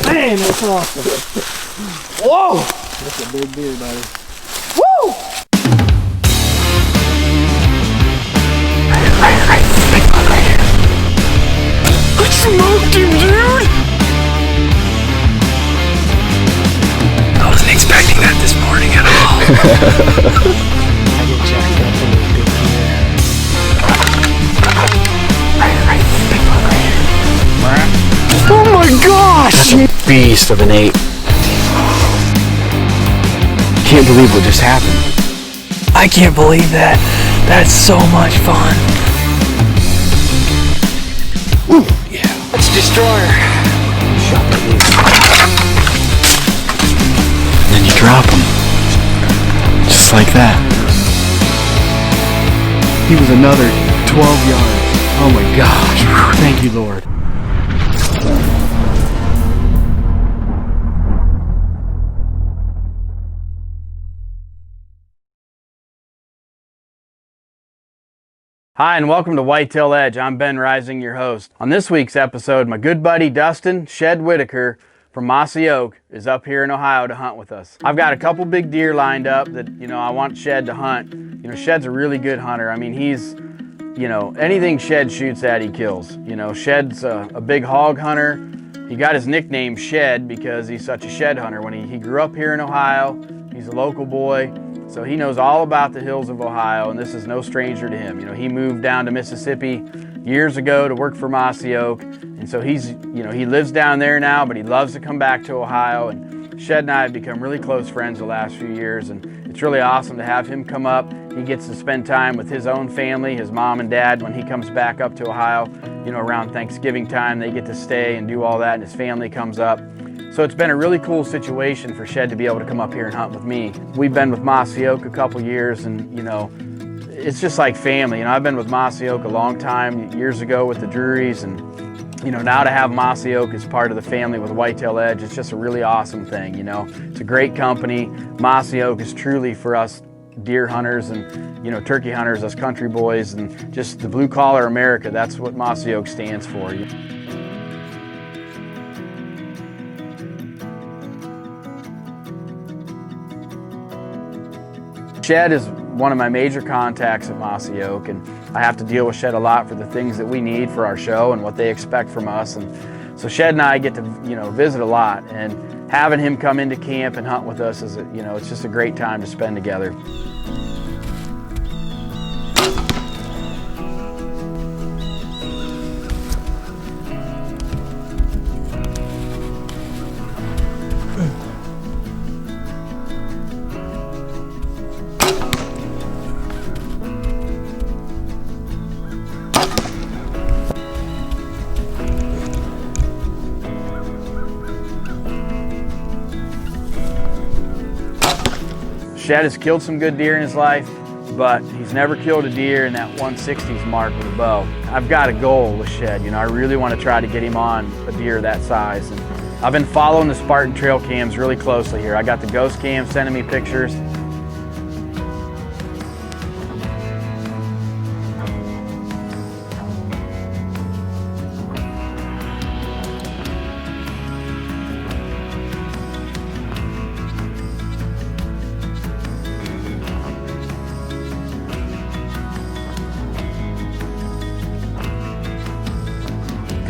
Man, that's awesome. Whoa! That's a big deer, buddy. Woo! Right here. I smoked him, dude! I wasn't expecting that this morning at all. I get jacked up a little bit here. Right here. Oh my gosh! That's a beast of an 8. Can't believe what just happened. I can't believe that. That's so much fun. Ooh, yeah. Let's destroy her. Shot the deer. And then you drop him. Just like that. He was another 12 yards. Oh my gosh. Thank you, Lord. Hi, and welcome to Whitetail Edge. I'm Ben Rising, your host. On this week's episode, my good buddy Dustin Shed Whitaker from Mossy Oak is up here in Ohio to hunt with us. I've got a couple big deer lined up that, I want Shed to hunt. Shed's a really good hunter. I mean, he's, anything Shed shoots at, he kills. Shed's a big hog hunter. He got his nickname Shed because he's such a shed hunter. When he grew up here in Ohio, he's a local boy. So he knows all about the hills of Ohio, and this is no stranger to him. He moved down to Mississippi years ago to work for Mossy Oak, and so he lives down there now, but he loves to come back to Ohio. And Shed and I have become really close friends the last few years, and it's really awesome to have him come up. He gets to spend time with his own family, his mom and dad, when he comes back up to Ohio. Around Thanksgiving time, they get to stay and do all that, and his family comes up. So it's been a really cool situation for Shed to be able to come up here and hunt with me. We've been with Mossy Oak a couple years, and it's just like family. I've been with Mossy Oak a long time, years ago with the Drurys, and now to have Mossy Oak as part of the family with Whitetail Edge, it's just a really awesome thing. It's a great company. Mossy Oak is truly for us deer hunters and turkey hunters, us country boys, and just the blue collar America. That's what Mossy Oak stands for. Shed is one of my major contacts at Mossy Oak, and I have to deal with Shed a lot for the things that we need for our show and what they expect from us. And so Shed and I get to visit a lot, and having him come into camp and hunt with us is it's just a great time to spend together. Shed has killed some good deer in his life, but he's never killed a deer in that 160s mark with a bow. I've got a goal with Shed. I really want to try to get him on a deer that size. And I've been following the Spartan trail cams really closely here. I got the ghost cam sending me pictures.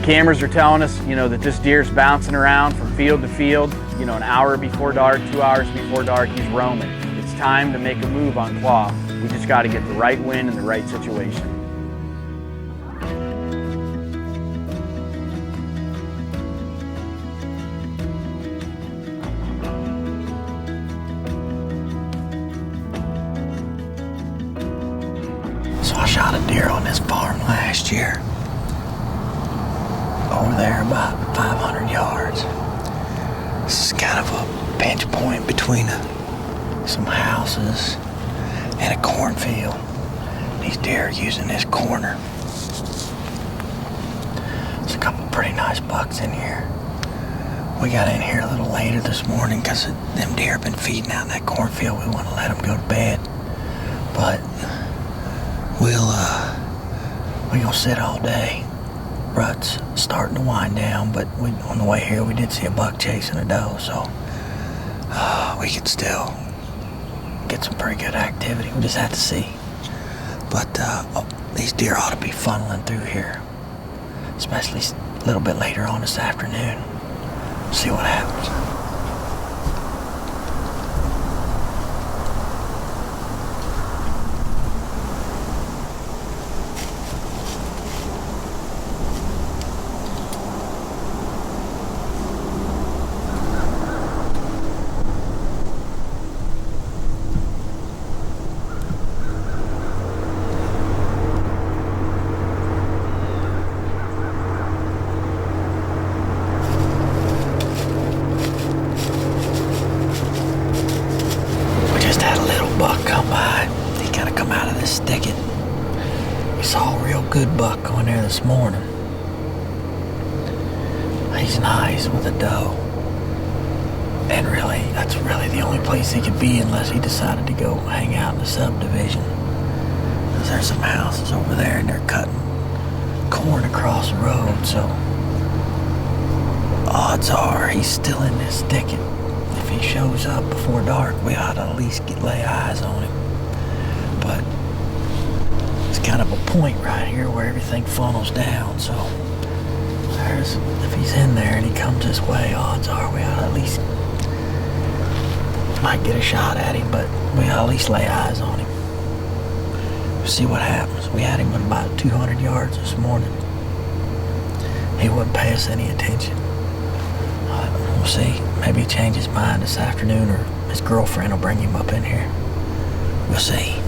Cameras are telling us, that this deer's bouncing around from field to field, an hour before dark, 2 hours before dark, he's roaming. It's time to make a move on claw. We just got to get the right wind and the right situation. So I shot a deer on this farm last year. Over there about 500 yards. This is kind of a pinch point between some houses and a cornfield. These deer are using this corner. There's a couple pretty nice bucks in here. We got in here a little later this morning because them deer have been feeding out in that cornfield. We want to let them go to bed. But we're gonna sit all day rut's starting to wind down, but on the way here we did see a buck chasing a doe, so we could still get some pretty good activity. We just have to see. But these deer ought to be funneling through here, especially a little bit later on this afternoon. See what happens. Good buck going there this morning. He's nice with a doe, and really that's really the only place he could be unless he decided to go hang out in the subdivision. There's some houses over there and they're cutting corn across the road, so odds are he's still in this thicket. If he shows up before dark, we ought to at least lay eyes on him. But kind of a point right here where everything funnels down, so if he's in there and he comes this way, odds are we ought to at least might get a shot at him, but we ought to at least lay eyes on him. See what happens. We had him at about 200 yards this morning. He wouldn't pay us any attention. We'll see. Maybe he changes his mind this afternoon, or his girlfriend will bring him up in here. We'll see.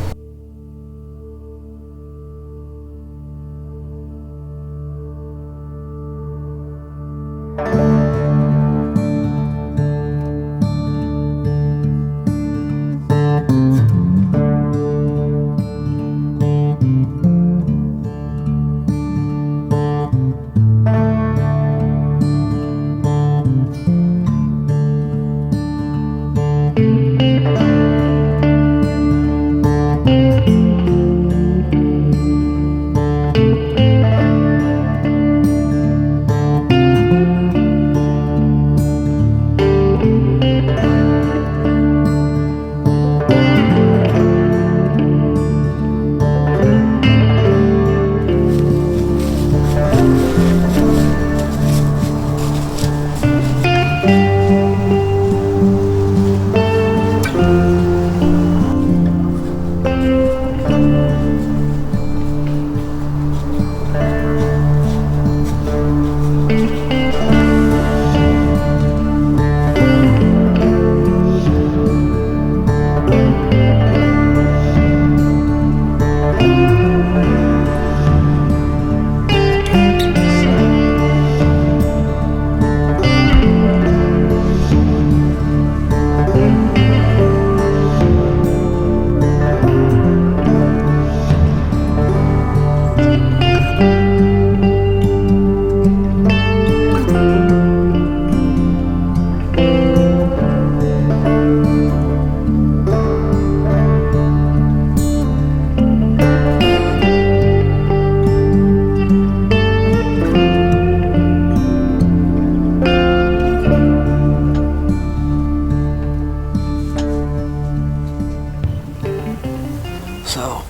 So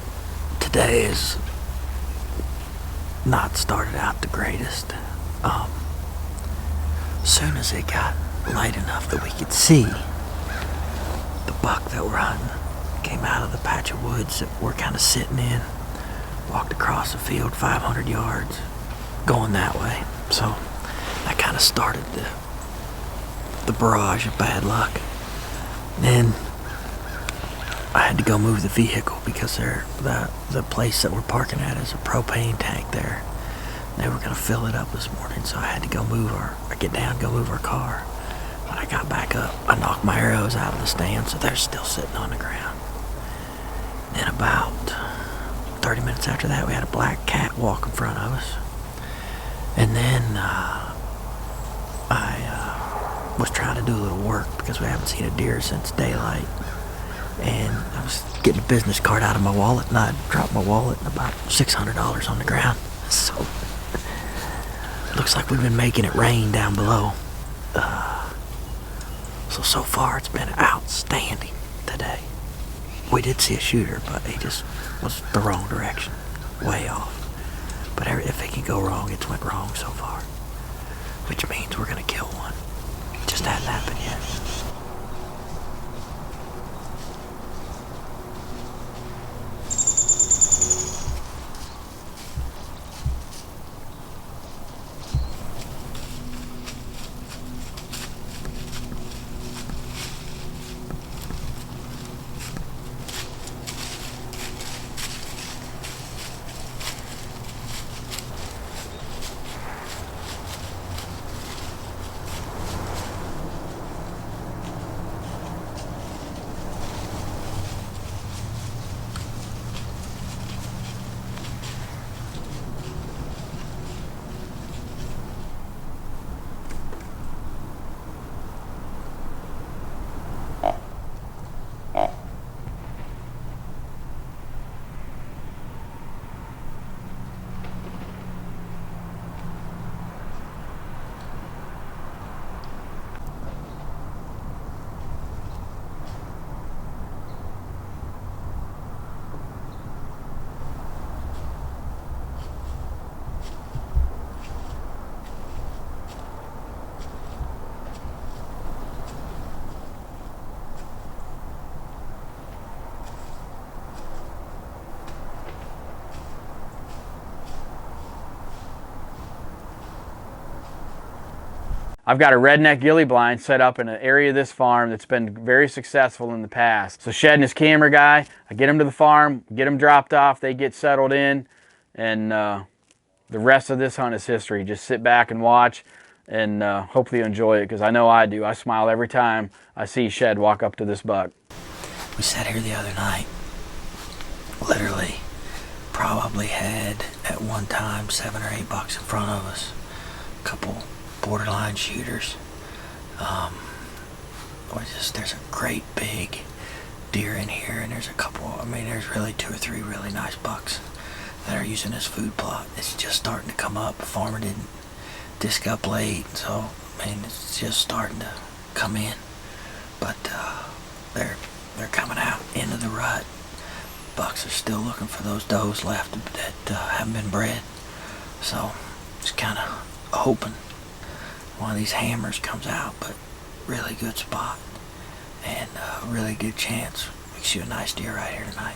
today is not started out the greatest. As soon as it got light enough that we could see the buck that we're hunting, came out of the patch of woods that we're kind of sitting in, walked across the field 500 yards, going that way. So that kind of started the barrage of bad luck. Then I had to go move the vehicle because the place that we're parking at is a propane tank there. They were going to fill it up this morning, so I had to go move our car. When I got back up, I knocked my arrows out of the stand, so they're still sitting on the ground. Then about 30 minutes after that, we had a black cat walk in front of us. And then I was trying to do a little work because we haven't seen a deer since daylight. And I was getting a business card out of my wallet, and I dropped my wallet and about $600 on the ground. So looks like we've been making it rain down below. So far it's been outstanding today. We did see a shooter, but he just was the wrong direction, way off. But if it can go wrong, it's went wrong so far, which means we're gonna kill one. It just hasn't happened yet. I've got a Redneck Ghillie blind set up in an area of this farm that's been very successful in the past. So Shed and his camera guy, I get them to the farm, get them dropped off, they get settled in, and the rest of this hunt is history. Just sit back and watch, and hopefully you enjoy it, because I know I do. I smile every time I see Shed walk up to this buck. We sat here the other night, literally probably had at one time 7 or 8 bucks in front of us, a couple borderline shooters. There's a great big deer in here, and there's a couple, there's really 2 or 3 really nice bucks that are using this food plot. It's just starting to come up. The farmer didn't disc up late, so it's just starting to come in. But they're coming out into the rut. Bucks are still looking for those does left that haven't been bred. So just kind of hoping one of these hammers comes out, but really good spot and a really good chance we can shoot a nice deer right here tonight.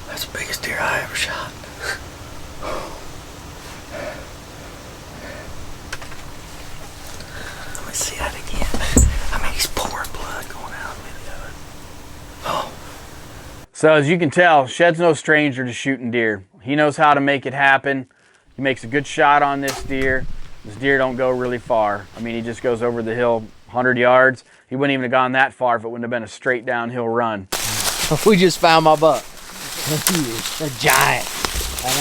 That's the biggest deer I ever shot. Let me see that again. He's pouring blood going out of it. Oh. So as you can tell, Shed's no stranger to shooting deer. He knows how to make it happen. He makes a good shot on this deer. This deer don't go really far. He just goes over the hill 100 yards. He wouldn't even have gone that far if it wouldn't have been a straight downhill run. We just found my buck. He is a giant. And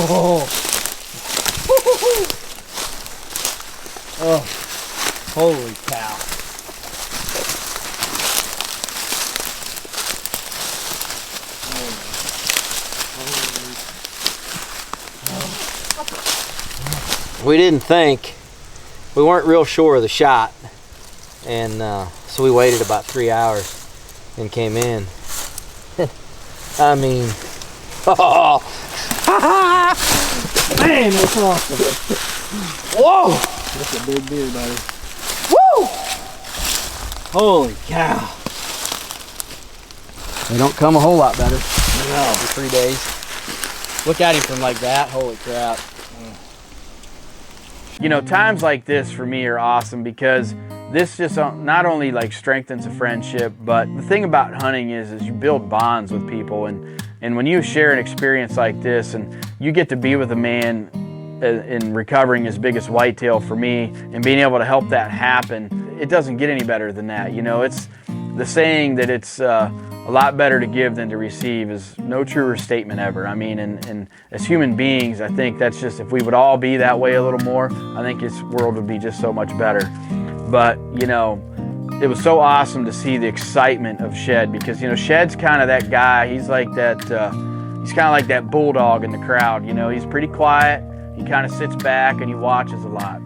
Oh. Oh. Holy cow. We didn't think, we weren't real sure of the shot, and so we waited about 3 hours and came in. I mean, oh, man, that's awesome. Whoa! That's a big deer, buddy. Woo! Holy cow. They don't come a whole lot better. No, for 3 days. Look at him from like that, holy crap. You know, times like this for me are awesome because this just not only like strengthens a friendship, but the thing about hunting is you build bonds with people, and when you share an experience like this and you get to be with a man in recovering his biggest whitetail for me and being able to help that happen, it doesn't get any better than that. You know, it's the saying that it's a lot better to give than to receive is no truer statement ever. I mean, and as human beings, I think that's just, if we would all be that way a little more, I think this world would be just so much better. But, you know, it was so awesome to see the excitement of Shed, because, you know, Shed's kind of that guy. He's like that, he's kind of like that bulldog in the crowd. You know, he's pretty quiet. He kind of sits back and he watches a lot.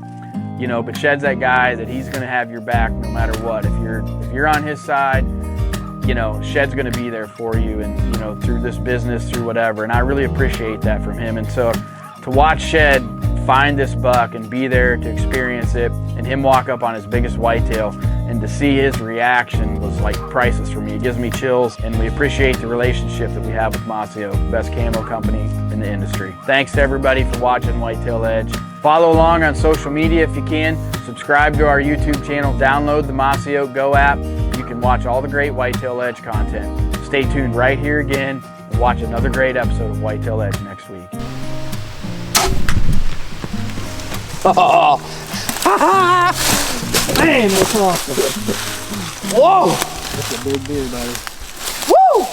You know, but Shed's that guy that he's going to have your back no matter what. If you're on his side, you know, Shed's going to be there for you, and, you know, through this business, through whatever. And I really appreciate that from him. And so to watch Shed find this buck and be there to experience it, and him walk up on his biggest whitetail and to see his reaction was like priceless for me. It gives me chills, and we appreciate the relationship that we have with Mossy Oak, best camo company in the industry. Thanks to everybody for watching Whitetail Edge. Follow along on social media if you can. Subscribe to our YouTube channel. Download the Mossy Oak Go app. You can watch all the great Whitetail Edge content. Stay tuned right here again and watch another great episode of Whitetail Edge next week. Oh, man, that's awesome. Whoa! That's a big deer, buddy. Woo!